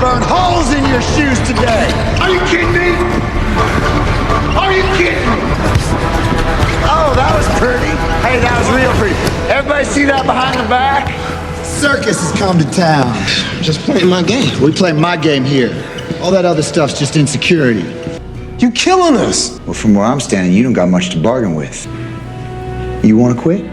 burn holes in your shoes today. Are you kidding me? Are you kidding me? Oh, that was pretty. Hey, that was real pretty. Everybody see that behind the back? Circus has come to town. Just playing my game. We play my game here. All that other stuff's just insecurity. You killing us. Well, from where I'm standing, you don't got much to bargain with. You want to quit?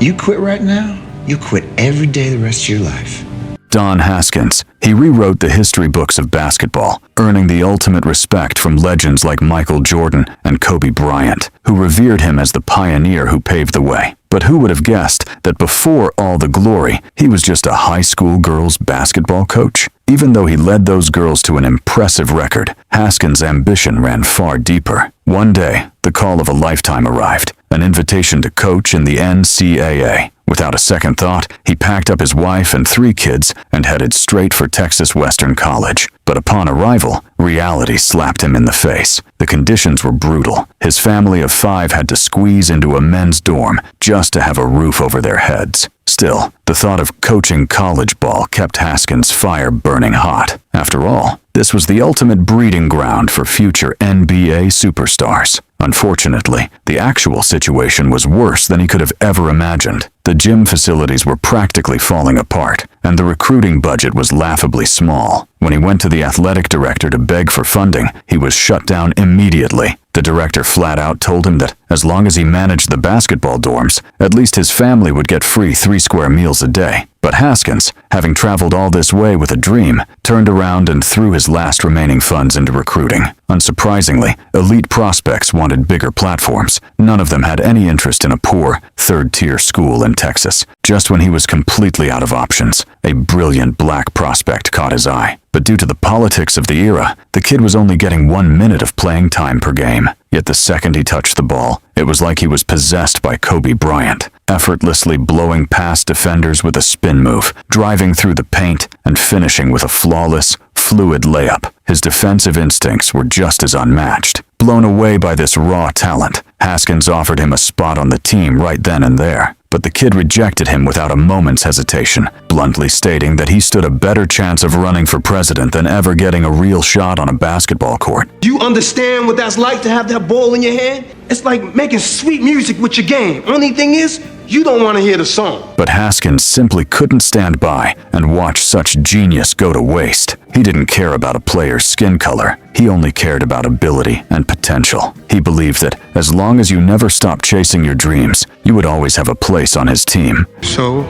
You quit right now, you quit every day the rest of your life. Don Haskins. He rewrote the history books of basketball, earning the ultimate respect from legends like Michael Jordan and Kobe Bryant, who revered him as the pioneer who paved the way. But who would have guessed that before all the glory, he was just a high school girls' basketball coach? Even though he led those girls to an impressive record, Haskins' ambition ran far deeper. One day, the call of a lifetime arrived, an invitation to coach in the NCAA. Without a second thought, he packed up his wife and 3 kids and headed straight for Texas Western College. But upon arrival, reality slapped him in the face. The conditions were brutal. His family of 5 had to squeeze into a men's dorm just to have a roof over their heads. Still, the thought of coaching college ball kept Haskins' fire burning hot. After all, this was the ultimate breeding ground for future NBA superstars. Unfortunately, the actual situation was worse than he could have ever imagined. The gym facilities were practically falling apart, and the recruiting budget was laughably small. When he went to the athletic director to beg for funding, he was shut down immediately. The director flat out told him that as long as he managed the basketball dorms, at least his family would get free 3 square meals a day. But Haskins, having traveled all this way with a dream, turned around and threw his last remaining funds into recruiting. Unsurprisingly, elite prospects wanted bigger platforms. None of them had any interest in a poor, third-tier school in Texas. Just when he was completely out of options, a brilliant black prospect caught his eye. But due to the politics of the era, the kid was only getting 1 minute of playing time per game. Yet the second he touched the ball, it was like he was possessed by Kobe Bryant, effortlessly blowing past defenders with a spin move, driving through the paint, and finishing with a flawless, fluid layup. His defensive instincts were just as unmatched. Blown away by this raw talent, Haskins offered him a spot on the team right then and there. But the kid rejected him without a moment's hesitation, bluntly stating that he stood a better chance of running for president than ever getting a real shot on a basketball court. Do you understand what that's like to have that ball in your hand? It's like making sweet music with your game. Only thing is, you don't want to hear the song. But Haskins simply couldn't stand by and watch such genius go to waste. He didn't care about a player's skin color. He only cared about ability and potential. He believed that as long as you never stopped chasing your dreams, you would always have a place on his team. So,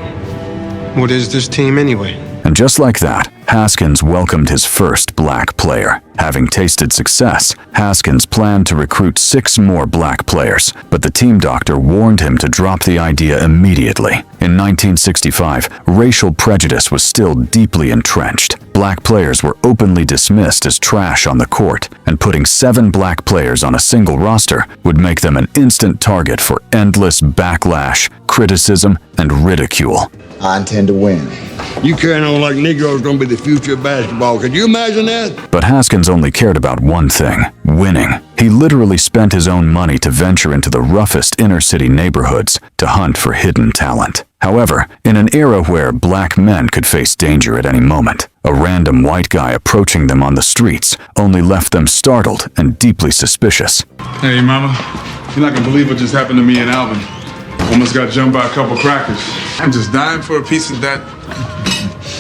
what is this team anyway? And just like that, Haskins welcomed his first black player. Having tasted success, Haskins planned to recruit 6 more black players, but the team doctor warned him to drop the idea immediately. In 1965, racial prejudice was still deeply entrenched. Black players were openly dismissed as trash on the court, and putting 7 black players on a single roster would make them an instant target for endless backlash, criticism, and ridicule. I intend to win. You carrying on like Negroes gonna be the future of basketball. Could you imagine that? But Haskins only cared about one thing: winning. He literally spent his own money to venture into the roughest inner-city neighborhoods to hunt for hidden talent. However, in an era where black men could face danger at any moment, a random white guy approaching them on the streets only left them startled and deeply suspicious. Hey, mama, you're not gonna believe what just happened to me and Alvin. Almost got jumped by a couple crackers. I'm just dying for a piece of that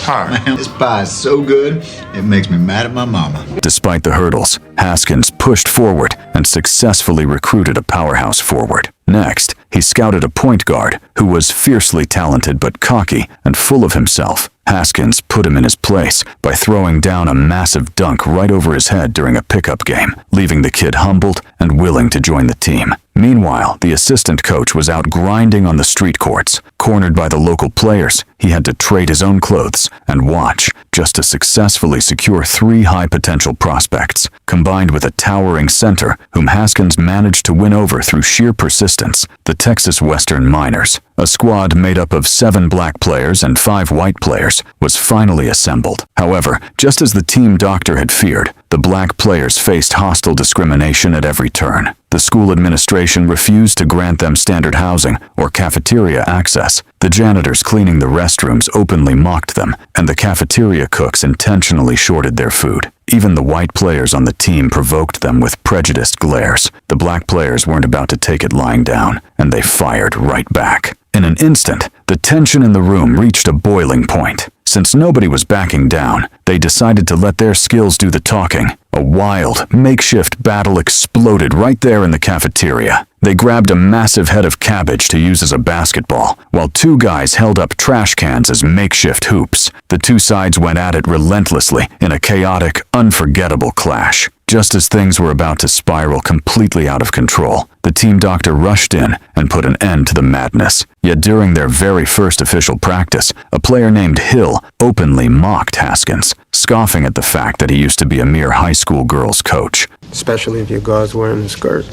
pie. Man, this pie is so good, it makes me mad at my mama. Despite the hurdles, Haskins pushed forward and successfully recruited a powerhouse forward. Next, he scouted a point guard who was fiercely talented but cocky and full of himself. Haskins put him in his place by throwing down a massive dunk right over his head during a pickup game, leaving the kid humbled and willing to join the team. Meanwhile, the assistant coach was out grinding on the street courts. Cornered by the local players, he had to trade his own clothes and watch just to successfully secure 3 high-potential prospects, combined with a towering center whom Haskins managed to win over through sheer persistence, the Texas Western Miners. A squad made up of 7 black players and 5 white players was finally assembled. However, just as the team doctor had feared, the black players faced hostile discrimination at every turn. The school administration refused to grant them standard housing or cafeteria access. The janitors cleaning the restrooms openly mocked them, and the cafeteria cooks intentionally shorted their food. Even the white players on the team provoked them with prejudiced glares. The black players weren't about to take it lying down, and they fired right back. In an instant, the tension in the room reached a boiling point. Since nobody was backing down, they decided to let their skills do the talking. A wild, makeshift battle exploded right there in the cafeteria. They grabbed a massive head of cabbage to use as a basketball, while two guys held up trash cans as makeshift hoops. The two sides went at it relentlessly in a chaotic, unforgettable clash. Just as things were about to spiral completely out of control, the team doctor rushed in and put an end to the madness. Yet during their very first official practice, a player named Hill openly mocked Haskins, scoffing at the fact that he used to be a mere high school girls' coach. Especially if your guy's wearing a skirt.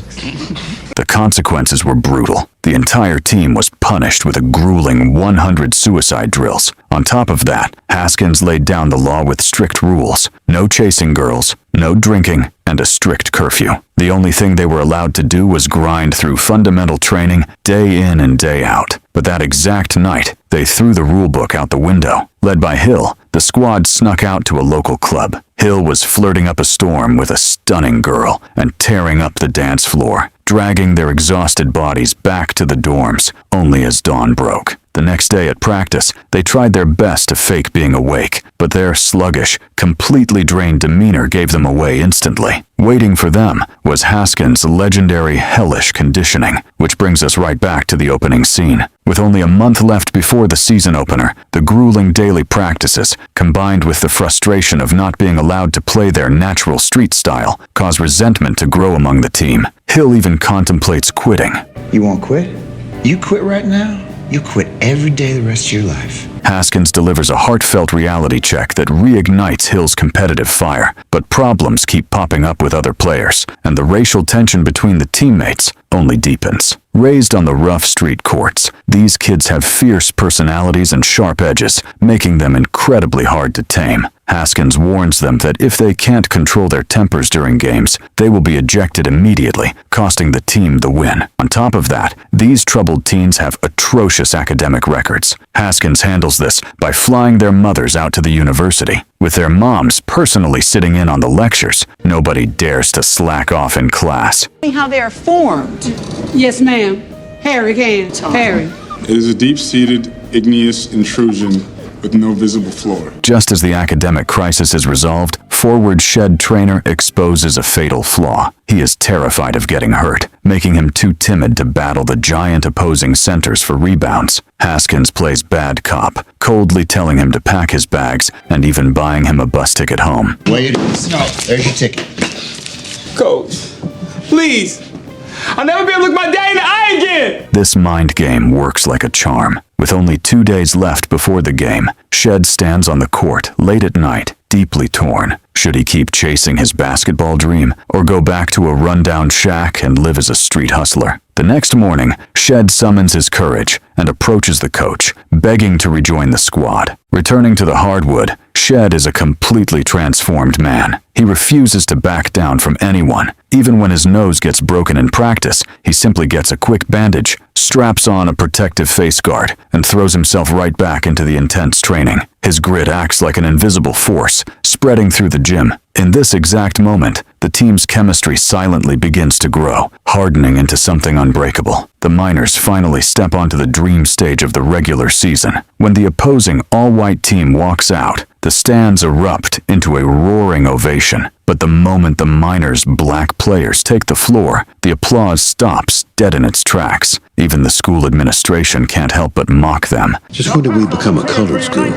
The consequences were brutal. The entire team was punished with a grueling 100 suicide drills. On top of that, Haskins laid down the law with strict rules. No chasing girls, no drinking, and a strict curfew. The only thing they were allowed to do was grind through fundamental training day in and day out. But that exact night, they threw the rulebook out the window. Led by Hill, the squad snuck out to a local club. Hill was flirting up a storm with a stunning girl and tearing up the dance floor, dragging their exhausted bodies back to the dorms, only as dawn broke. The next day at practice, they tried their best to fake being awake, but their sluggish, completely drained demeanor gave them away instantly. Waiting for them was Haskins' legendary hellish conditioning, which brings us right back to the opening scene. With only a month left before the season opener, the grueling daily practices, combined with the frustration of not being allowed to play their natural street style, cause resentment to grow among the team. Hill even contemplates quitting. You won't quit? You quit right now? You quit every day the rest of your life. Haskins delivers a heartfelt reality check that reignites Hill's competitive fire, but problems keep popping up with other players, and the racial tension between the teammates only deepens. Raised on the rough street courts, these kids have fierce personalities and sharp edges, making them incredibly hard to tame. Haskins warns them that if they can't control their tempers during games, they will be ejected immediately, costing the team the win. On top of that, these troubled teens have atrocious academic records. Haskins handles this by flying their mothers out to the university. With their moms personally sitting in on the lectures, nobody dares to slack off in class. How they are formed. Yes, ma'am. Harry can. Harry. It is a deep-seated, igneous intrusion with no visible floor. Just as the academic crisis is resolved, forward shed trainer exposes a fatal flaw. He is terrified of getting hurt, making him too timid to battle the giant opposing centers for rebounds. Haskins plays bad cop, coldly telling him to pack his bags and even buying him a bus ticket home. Wait. No. There's your ticket. Coach, please. I'll never be able to look my dad in the eye again! This mind game works like a charm. With only 2 days left before the game, Shed stands on the court late at night, deeply torn. Should he keep chasing his basketball dream or go back to a rundown shack and live as a street hustler? The next morning, Shed summons his courage and approaches the coach, begging to rejoin the squad. Returning to the hardwood, Shed is a completely transformed man. He refuses to back down from anyone. Even when his nose gets broken in practice, he simply gets a quick bandage, straps on a protective face guard, and throws himself right back into the intense training. His grit acts like an invisible force, spreading through the gym. In this exact moment, the team's chemistry silently begins to grow, hardening into something unbreakable. The Miners finally step onto the dream stage of the regular season. When the opposing all-white team walks out, the stands erupt into a roaring ovation. But the moment the Miners' black players take the floor, the applause stops dead in its tracks. Even the school administration can't help but mock them. Just when did we become a colored school?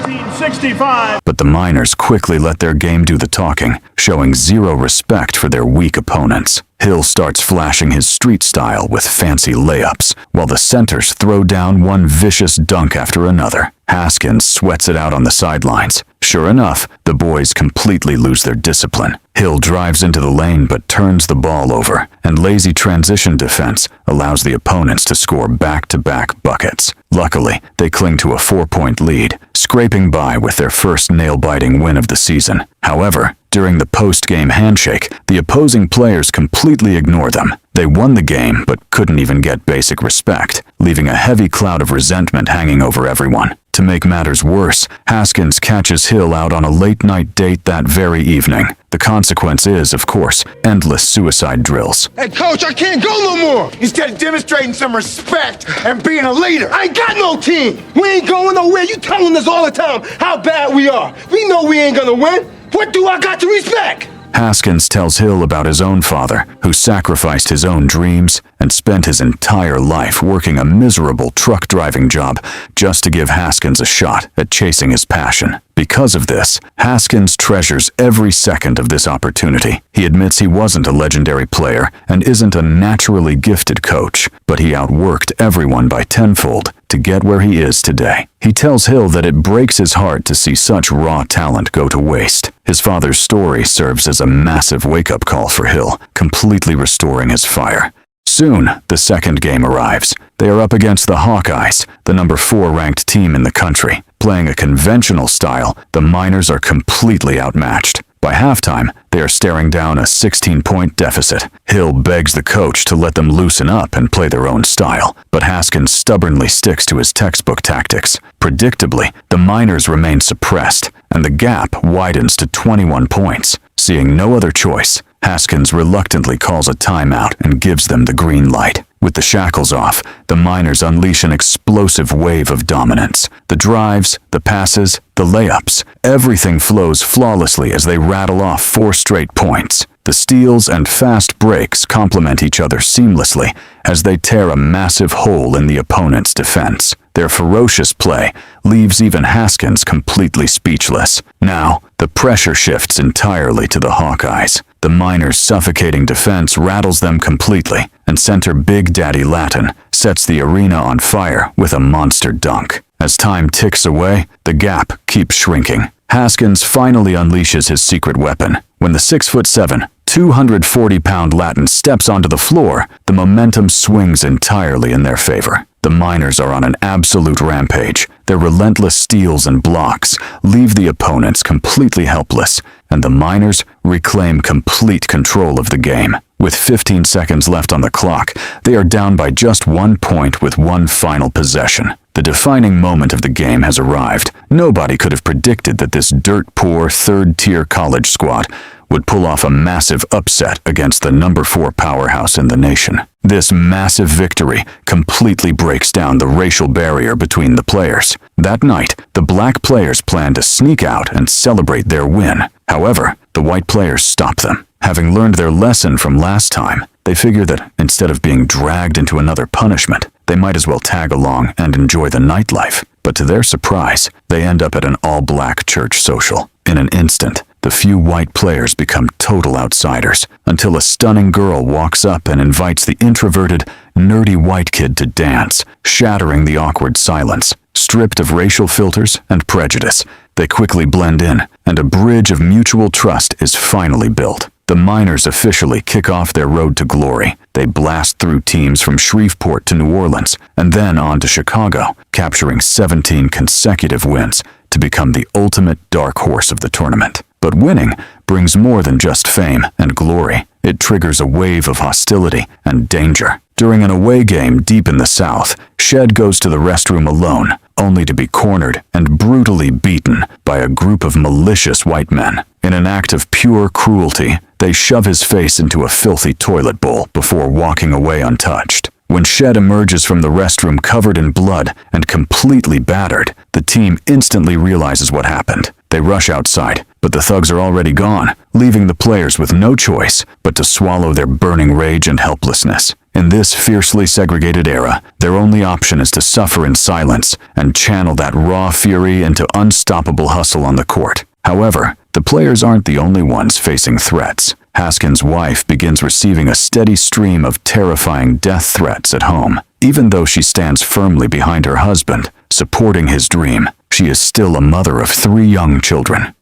But the Miners quickly let their game do the talking, showing zero respect for their weak opponents. Hill starts flashing his street style with fancy layups, while the centers throw down one vicious dunk after another. Haskins sweats it out on the sidelines. Sure enough, the boys completely lose their discipline. Hill drives into the lane but turns the ball over, and lazy transition defense allows the opponents to score back-to-back buckets. Luckily, they cling to a 4-point lead, scraping by with their first nail-biting win of the season. However, During the post-game handshake, the opposing players completely ignore them. They won the game, but couldn't even get basic respect, leaving a heavy cloud of resentment hanging over everyone. To make matters worse, Haskins catches Hill out on a late-night date that very evening. The consequence is, of course, endless suicide drills. Hey, Coach, I can't go no more. Instead of demonstrating some respect and being a leader. I ain't got no team. We ain't going nowhere. You telling us all the time how bad we are. We know we ain't gonna win. What do I got to respect? Haskins tells Hill about his own father, who sacrificed his own dreams and spent his entire life working a miserable truck driving job just to give Haskins a shot at chasing his passion. Because of this, Haskins treasures every second of this opportunity. He admits he wasn't a legendary player and isn't a naturally gifted coach, but he outworked everyone by tenfold to get where he is today. He tells Hill that it breaks his heart to see such raw talent go to waste. His father's story serves as a massive wake-up call for Hill, completely restoring his fire. Soon, the second game arrives. They are up against the Hawkeyes, the number 4 ranked team in the country. Playing a conventional style, the Miners are completely outmatched. By halftime, they are staring down a 16-point deficit. Hill begs the coach to let them loosen up and play their own style, but Haskins stubbornly sticks to his textbook tactics. Predictably, the Miners remain suppressed, and the gap widens to 21 points. Seeing no other choice, Haskins reluctantly calls a timeout and gives them the green light. With the shackles off, the Miners unleash an explosive wave of dominance. The drives, the passes, the layups, everything flows flawlessly as they rattle off 4 straight points. The steals and fast breaks complement each other seamlessly as they tear a massive hole in the opponent's defense. Their ferocious play leaves even Haskins completely speechless. Now, the pressure shifts entirely to the Hawkeyes. The Miners' suffocating defense rattles them completely, and center Big Daddy Latin sets the arena on fire with a monster dunk. As time ticks away, the gap keeps shrinking. Haskins finally unleashes his secret weapon. When the 6'7", 240-pound Latin steps onto the floor, the momentum swings entirely in their favor. The Miners are on an absolute rampage. Their relentless steals and blocks leave the opponents completely helpless, and the Miners reclaim complete control of the game. With 15 seconds left on the clock, they are down by just 1 point with one final possession. The defining moment of the game has arrived. Nobody could have predicted that this dirt-poor, third-tier college squad would pull off a massive upset against the number 4 powerhouse in the nation. This massive victory completely breaks down the racial barrier between the players. That night, the black players plan to sneak out and celebrate their win. However, the white players stop them. Having learned their lesson from last time, they figure that instead of being dragged into another punishment, they might as well tag along and enjoy the nightlife. But to their surprise, they end up at an all-black church social. In an instant, the few white players become total outsiders, until a stunning girl walks up and invites the introverted, nerdy white kid to dance, shattering the awkward silence. Stripped of racial filters and prejudice, they quickly blend in, and a bridge of mutual trust is finally built. The Miners officially kick off their road to glory. They blast through teams from Shreveport to New Orleans, and then on to Chicago, capturing 17 consecutive wins to become the ultimate dark horse of the tournament. But winning brings more than just fame and glory. It triggers a wave of hostility and danger. During an away game deep in the South, Shed goes to the restroom alone, only to be cornered and brutally beaten by a group of malicious white men. In an act of pure cruelty, they shove his face into a filthy toilet bowl before walking away untouched. When Shed emerges from the restroom covered in blood and completely battered, the team instantly realizes what happened. They rush outside, but the thugs are already gone, leaving the players with no choice but to swallow their burning rage and helplessness. In this fiercely segregated era, their only option is to suffer in silence and channel that raw fury into unstoppable hustle on the court. However, the players aren't the only ones facing threats. Haskins' wife begins receiving a steady stream of terrifying death threats at home. Even though she stands firmly behind her husband, supporting his dream, she is still a mother of 3 young children.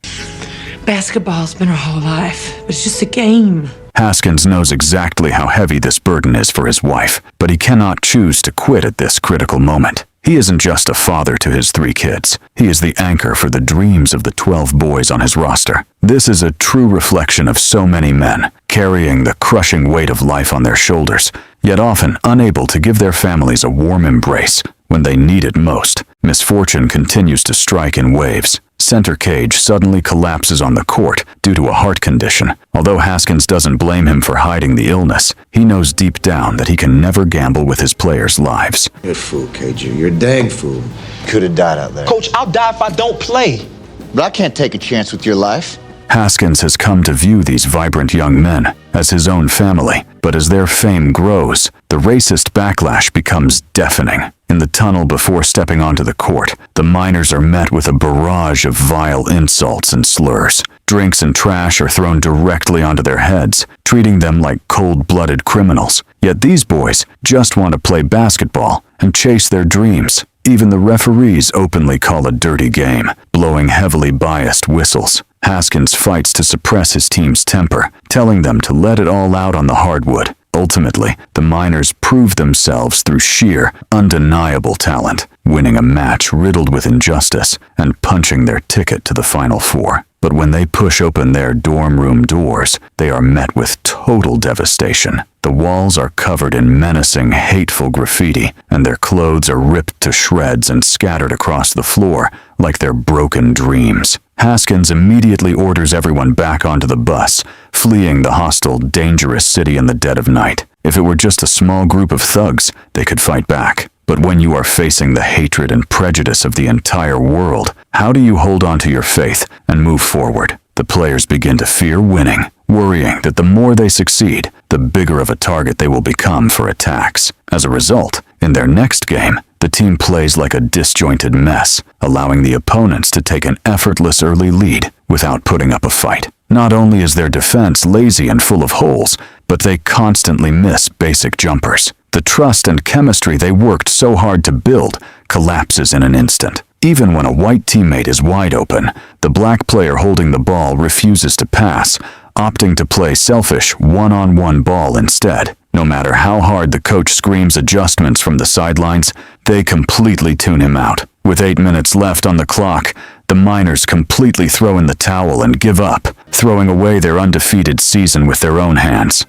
Basketball's been her whole life, but it's just a game. Haskins knows exactly how heavy this burden is for his wife, but he cannot choose to quit at this critical moment. He isn't just a father to his 3 kids. He is the anchor for the dreams of the 12 boys on his roster. This is a true reflection of so many men, carrying the crushing weight of life on their shoulders, yet often unable to give their families a warm embrace when they need it most. Misfortune continues to strike in waves. Center Cage suddenly collapses on the court due to a heart condition. Although Haskins doesn't blame him for hiding the illness, he knows deep down that he can never gamble with his players' lives. You're a fool, KG. You're a dang fool. Could have died out there. Coach, I'll die if I don't play. But I can't take a chance with your life. Haskins has come to view these vibrant young men as his own family, but as their fame grows, the racist backlash becomes deafening. In the tunnel before stepping onto the court, the minors are met with a barrage of vile insults and slurs. Drinks and trash are thrown directly onto their heads, treating them like cold-blooded criminals. Yet these boys just want to play basketball and chase their dreams. Even the referees openly call a dirty game, blowing heavily biased whistles. Haskins fights to suppress his team's temper, telling them to let it all out on the hardwood. Ultimately, the minors prove themselves through sheer, undeniable talent, winning a match riddled with injustice and punching their ticket to the Final Four. But when they push open their dorm room doors, they are met with total devastation. The walls are covered in menacing, hateful graffiti, and their clothes are ripped to shreds and scattered across the floor like their broken dreams. Haskins immediately orders everyone back onto the bus, fleeing the hostile, dangerous city in the dead of night. If it were just a small group of thugs, they could fight back. But when you are facing the hatred and prejudice of the entire world, how do you hold on to your faith and move forward? The players begin to fear winning, worrying that the more they succeed, the bigger of a target they will become for attacks. As a result, in their next game, the team plays like a disjointed mess, allowing the opponents to take an effortless early lead without putting up a fight. Not only is their defense lazy and full of holes, but they constantly miss basic jumpers. The trust and chemistry they worked so hard to build collapses in an instant. Even when a white teammate is wide open, the black player holding the ball refuses to pass, opting to play selfish one-on-one ball instead. No matter how hard the coach screams adjustments from the sidelines, they completely tune him out. With 8 minutes left on the clock, the minors completely throw in the towel and give up, throwing away their undefeated season with their own hands.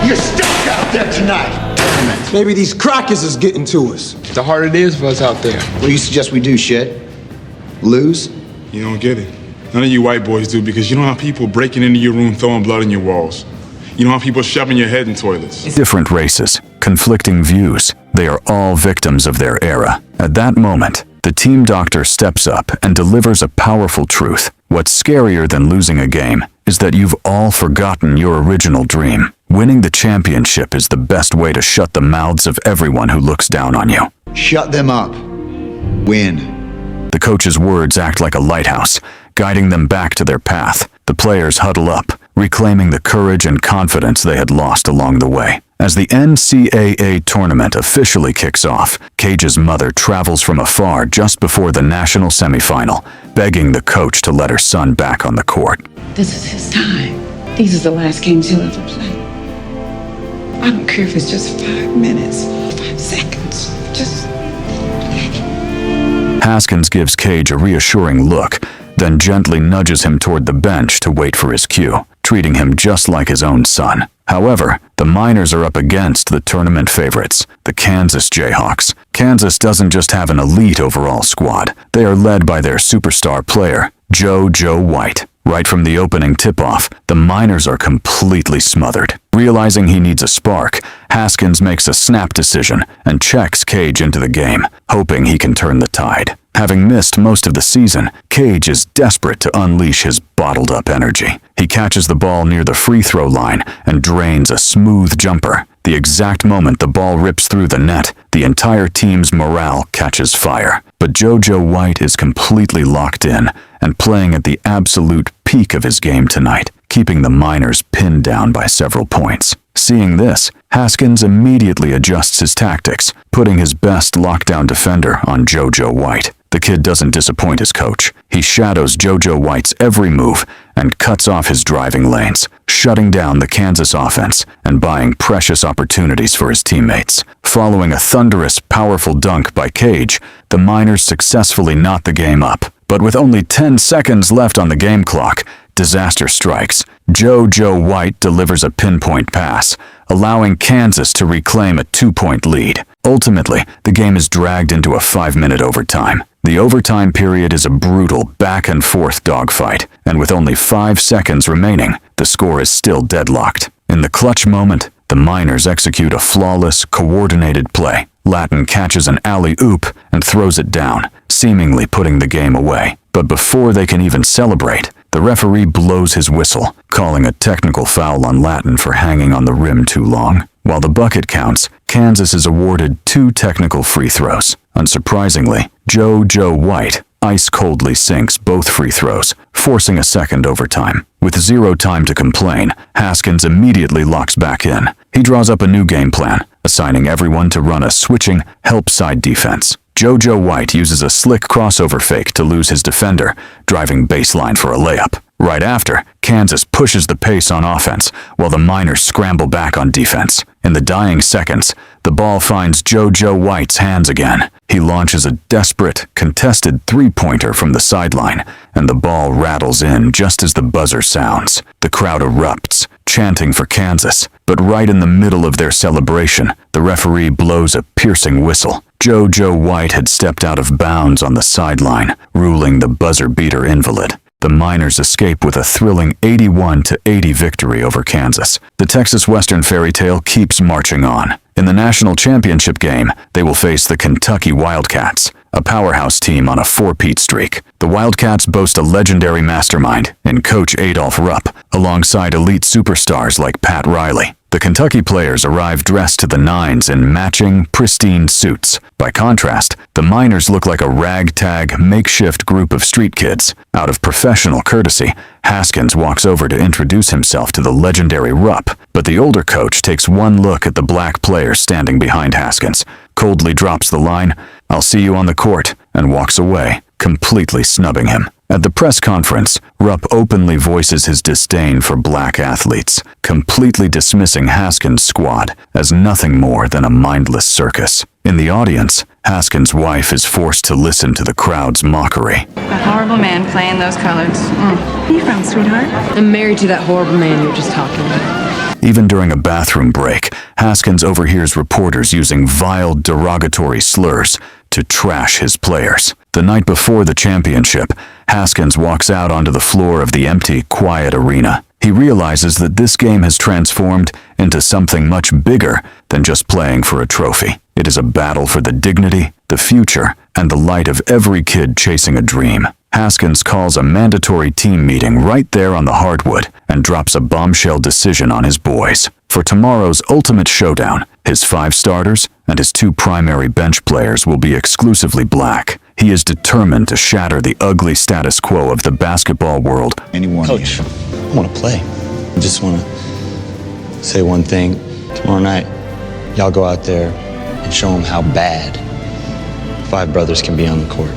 You're stuck out there tonight. Maybe these crackers is getting to us. The harder it is for us out there. What do you suggest we do, Shed? Lose? You don't get it. None of you white boys do, because you don't have people breaking into your room throwing blood on your walls. You don't have people shoving your head in toilets. Different races, conflicting views, they are all victims of their era. At that moment, the team doctor steps up and delivers a powerful truth. What's scarier than losing a game is that you've all forgotten your original dream. Winning the championship is the best way to shut the mouths of everyone who looks down on you. Shut them up. Win. The coach's words act like a lighthouse, guiding them back to their path. The players huddle up, reclaiming the courage and confidence they had lost along the way. As the NCAA tournament officially kicks off, Cage's mother travels from afar just before the national semifinal, begging the coach to let her son back on the court. This is his time. These are the last games he'll ever play. I don't care if it's just 5 minutes, 5 seconds. Just... Haskins gives Cage a reassuring look, then gently nudges him toward the bench to wait for his cue, treating him just like his own son. However, the minors are up against the tournament favorites, the Kansas Jayhawks. Kansas doesn't just have an elite overall squad. They are led by their superstar player, Joe White. Right from the opening tip-off, the minors are completely smothered. Realizing he needs a spark, Haskins makes a snap decision and checks Cage into the game, hoping he can turn the tide. Having missed most of the season, Cage is desperate to unleash his bottled-up energy. He catches the ball near the free throw line and drains a smooth jumper. The exact moment the ball rips through the net, the entire team's morale catches fire. But Joe White is completely locked in and playing at the absolute peak of his game tonight, keeping the minors pinned down by several points. Seeing this, Haskins immediately adjusts his tactics, putting his best lockdown defender on Joe White. The kid doesn't disappoint his coach. He shadows JoJo White's every move and cuts off his driving lanes, shutting down the Kansas offense and buying precious opportunities for his teammates. Following a thunderous, powerful dunk by Cage, the Miners successfully knot the game up. But with only 10 seconds left on the game clock, disaster strikes. JoJo White delivers a pinpoint pass, allowing Kansas to reclaim a 2-point lead. Ultimately, the game is dragged into a 5-minute overtime. The overtime period is a brutal back-and-forth dogfight, and with only 5 seconds remaining, the score is still deadlocked. In the clutch moment, the Miners execute a flawless, coordinated play. Latin catches an alley-oop and throws it down, seemingly putting the game away. But before they can even celebrate, the referee blows his whistle, calling a technical foul on Latin for hanging on the rim too long. While the bucket counts, Kansas is awarded 2 technical free throws. Unsurprisingly, JoJo White ice-coldly sinks both free throws, forcing a second overtime. With 0 time to complain, Haskins immediately locks back in. He draws up a new game plan, assigning everyone to run a switching, help side defense. JoJo White uses a slick crossover fake to lose his defender, driving baseline for a layup. Right after, Kansas pushes the pace on offense, while the Miners scramble back on defense. In the dying seconds, the ball finds JoJo White's hands again. He launches a desperate, contested three-pointer from the sideline, and the ball rattles in just as the buzzer sounds. The crowd erupts, chanting for Kansas, but right in the middle of their celebration, the referee blows a piercing whistle. JoJo White had stepped out of bounds on the sideline, ruling the buzzer-beater invalid. The Miners escape with a thrilling 81-80 victory over Kansas. The Texas Western fairy tale keeps marching on. In the national championship game, they will face the Kentucky Wildcats, a powerhouse team on a 4-peat streak. The Wildcats boast a legendary mastermind in Coach Adolph Rupp, alongside elite superstars like Pat Riley. The Kentucky players arrive dressed to the nines in matching, pristine suits. By contrast, the Miners look like a ragtag, makeshift group of street kids. Out of professional courtesy, Haskins walks over to introduce himself to the legendary Rupp, but the older coach takes one look at the black player standing behind Haskins, coldly drops the line, "I'll see you on the court," and walks away, completely snubbing him. At the press conference, Rupp openly voices his disdain for black athletes, completely dismissing Haskins' squad as nothing more than a mindless circus. In the audience, Haskins' wife is forced to listen to the crowd's mockery. That horrible man playing those colors. Where you from, sweetheart? I'm married to that horrible man you were just talking about. Even during a bathroom break, Haskins overhears reporters using vile, derogatory slurs to trash his players. The night before the championship, Haskins walks out onto the floor of the empty, quiet arena. He realizes that this game has transformed into something much bigger than just playing for a trophy. It is a battle for the dignity, the future, and the light of every kid chasing a dream. Haskins calls a mandatory team meeting right there on the hardwood and drops a bombshell decision on his boys. For tomorrow's ultimate showdown, his 5 starters and his 2 primary bench players will be exclusively black. He is determined to shatter the ugly status quo of the basketball world. Coach, I want to play. I just want to say one thing. Tomorrow night, y'all go out there and show them how bad 5 brothers can be on the court.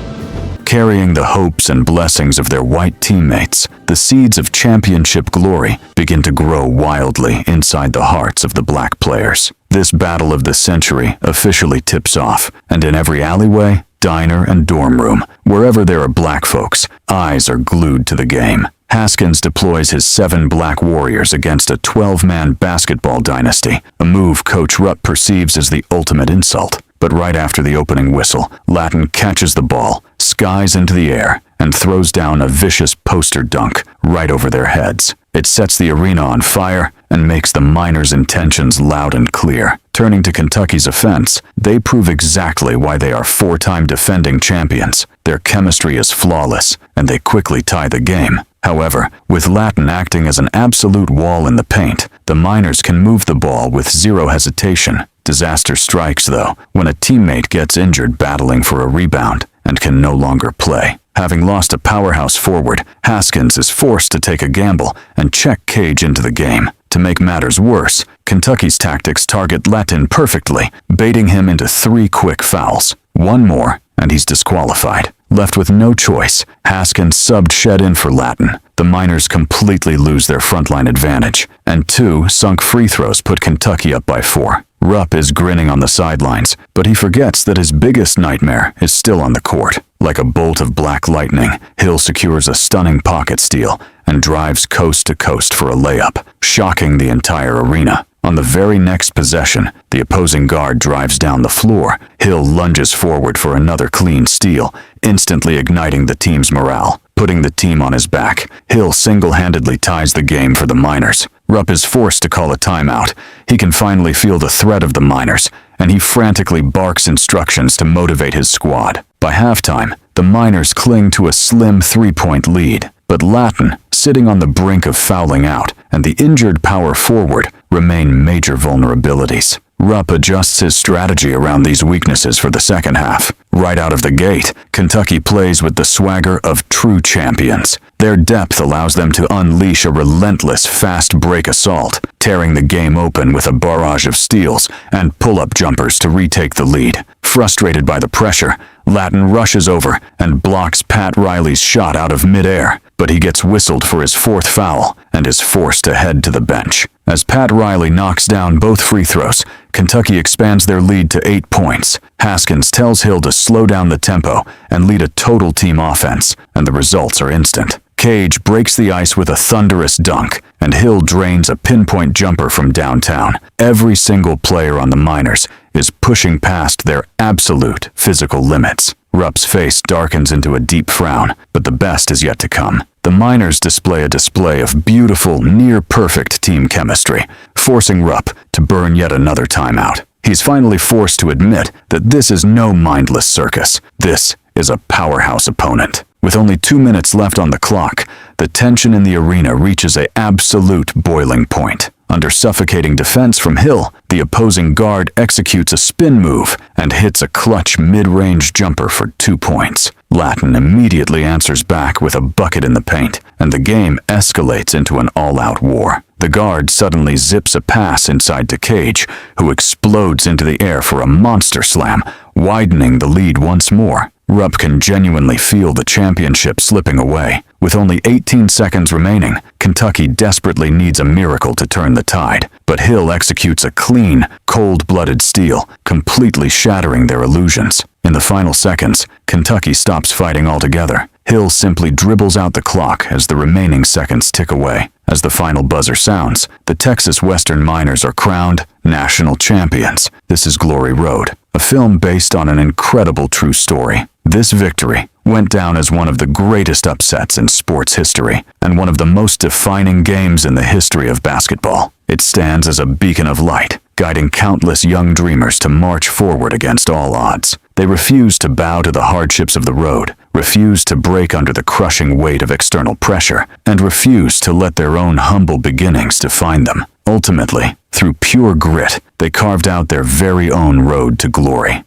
Carrying the hopes and blessings of their white teammates, the seeds of championship glory begin to grow wildly inside the hearts of the black players. This battle of the century officially tips off, and in every alleyway, diner, and dorm room, wherever there are black folks, eyes are glued to the game. Haskins deploys his 7 black warriors against a 12-man basketball dynasty, a move Coach Rupp perceives as the ultimate insult. But right after the opening whistle, Latin catches the ball, skies into the air, and throws down a vicious poster dunk right over their heads. It sets the arena on fire and makes the Miners' intentions loud and clear. Turning to Kentucky's offense, they prove exactly why they are 4-time defending champions. Their chemistry is flawless, and they quickly tie the game. However, with Latin acting as an absolute wall in the paint, the Miners can move the ball with 0 hesitation. Disaster strikes, though, when a teammate gets injured battling for a rebound and can no longer play. Having lost a powerhouse forward, Haskins is forced to take a gamble and check Cage into the game. To make matters worse, Kentucky's tactics target Latin perfectly, baiting him into 3 quick fouls. One more, and he's disqualified. Left with no choice, Haskins subbed Shed in for Latin. The Miners completely lose their frontline advantage, and 2 sunk free throws put Kentucky up by 4. Rupp is grinning on the sidelines, but he forgets that his biggest nightmare is still on the court. Like a bolt of black lightning, Hill secures a stunning pocket steal and drives coast to coast for a layup, shocking the entire arena. On the very next possession, the opposing guard drives down the floor. Hill lunges forward for another clean steal, instantly igniting the team's morale. Putting the team on his back, Hill single-handedly ties the game for the Miners. Rupp is forced to call a timeout. He can finally feel the threat of the Miners, and he frantically barks instructions to motivate his squad. By halftime, the Miners cling to a slim 3-point lead, but Latin, sitting on the brink of fouling out, and the injured power forward remain major vulnerabilities. Rupp adjusts his strategy around these weaknesses for the second half. Right out of the gate, Kentucky plays with the swagger of true champions. Their depth allows them to unleash a relentless fast break assault, tearing the game open with a barrage of steals and pull-up jumpers to retake the lead. Frustrated by the pressure, Latin rushes over and blocks Pat Riley's shot out of midair, but he gets whistled for his 4th foul and is forced to head to the bench. As Pat Riley knocks down both free throws, Kentucky expands their lead to 8 points. Haskins tells Hill to slow down the tempo and lead a total team offense, and the results are instant. Cage breaks the ice with a thunderous dunk, and Hill drains a pinpoint jumper from downtown. Every single player on the Miners is pushing past their absolute physical limits. Rupp's face darkens into a deep frown, but the best is yet to come. The Miners display a display of beautiful, near-perfect team chemistry, forcing Rupp to burn yet another timeout. He's finally forced to admit that this is no mindless circus. This is a powerhouse opponent. With only 2 minutes left on the clock, the tension in the arena reaches an absolute boiling point. Under suffocating defense from Hill, the opposing guard executes a spin move and hits a clutch mid-range jumper for 2 points. Latin immediately answers back with a bucket in the paint, and the game escalates into an all-out war. The guard suddenly zips a pass inside to Cage, who explodes into the air for a monster slam, widening the lead once more. Rupp can genuinely feel the championship slipping away. With only 18 seconds remaining, Kentucky desperately needs a miracle to turn the tide, but Hill executes a clean, cold-blooded steal, completely shattering their illusions. In the final seconds, Kentucky stops fighting altogether. Hill simply dribbles out the clock as the remaining seconds tick away. As the final buzzer sounds, the Texas Western Miners are crowned national champions. This is Glory Road, a film based on an incredible true story. This victory went down as one of the greatest upsets in sports history and one of the most defining games in the history of basketball. It stands as a beacon of light, guiding countless young dreamers to march forward against all odds. They refuse to bow to the hardships of the road, refuse to break under the crushing weight of external pressure, and refuse to let their own humble beginnings define them. Ultimately, through pure grit, they carved out their very own road to glory.